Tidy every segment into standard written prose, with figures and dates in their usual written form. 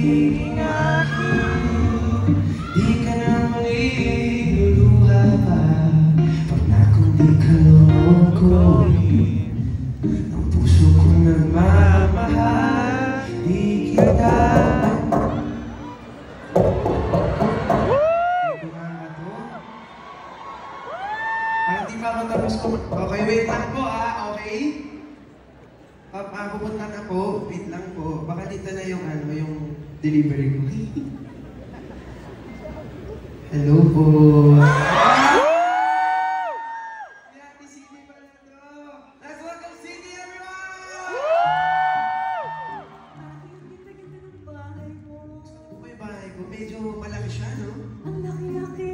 pag-ibig aking di ka na maniluluha pa. Pag nakundi ka lumukoy ang puso kong nagmamahal, di kita. Parang di pa ako tapos ko. Okay, wait lang po okay? Pupunta na po, wait lang po. Baka dito na yung yung delivery ko. Hello po. Ate City pala na to. Let's welcome City, everyone! Ganda-ganda ng bahay mo. Gusto ko yung bahay ko. Medyo malaki siya, no? Ang laki-laki.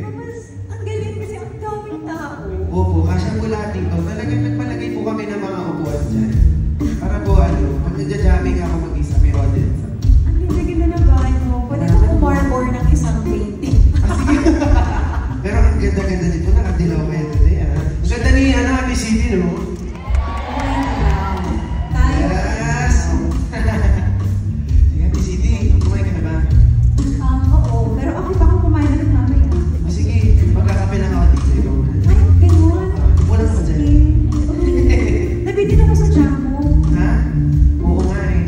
Tapos, ang galing kasi ang daming tao. Opo, kasyang mula dito. Talagang nagpalagay po kami ng mga upuan dyan. Para po pag nagja-jamming ako mag-isa, may audience. Ang ganda-ganda ng bahay mo. Pwede ko umarbor ng isang painting. Sige. Pero ang ganda-ganda nito, nakadilaw kayo today, Ang ganda ni Ate City, no? Yes! Sige, Ate City, kumain ka na ba? Oo, pero ako pa kung kumain na rin mamaya. Sige, magkakape lang ako dito. Ikaw. Ay, ganun. Wala ka ba dyan? Nabitin ako sa jam mo. Ha? Oo nga eh.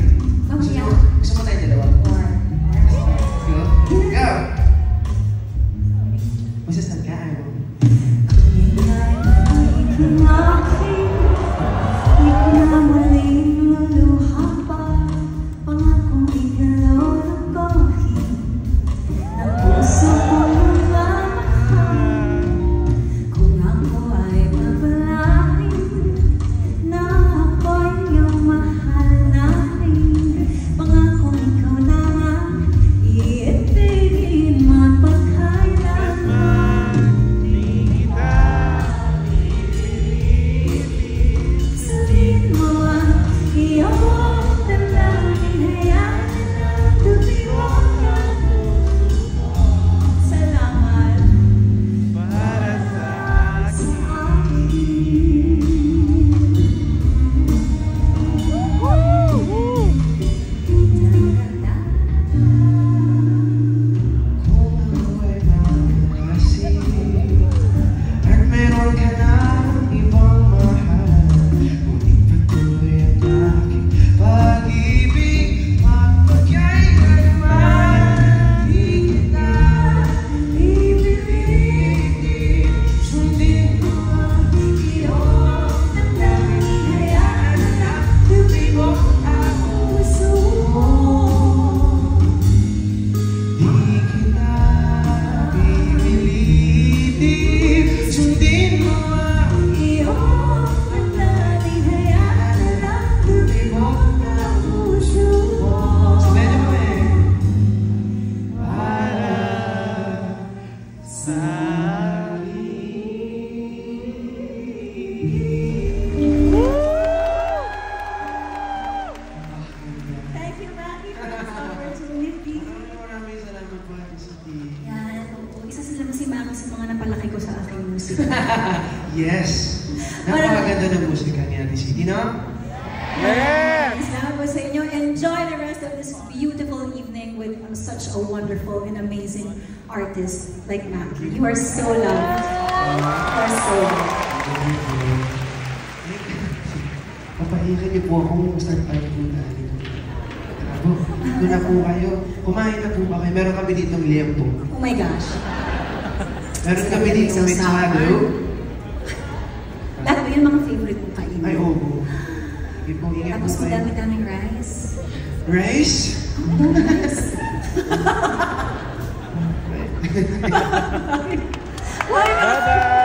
Mamaya. Gusto mo tayo dalawa? Go? Go! Masasal ka, Yes! Napakaganda ng musika ni Ate City, no? Yes! Salamat po sa inyo. Enjoy the rest of this beautiful evening with such a wonderful and amazing artist like Maki. You are so loved. You are so loved. Papahiran niyo po akong start tayo po tayo. Dito na po kayo. Kumain na po ba kayo? Meron kami ditong liempo. Oh my gosh. Meron kami ditong mechado. Lahat ba yun mga favorite mong kainin? Ay, oo. Sige po, ingat po Tapos kayo. madami-daming rice. Rice? Why not?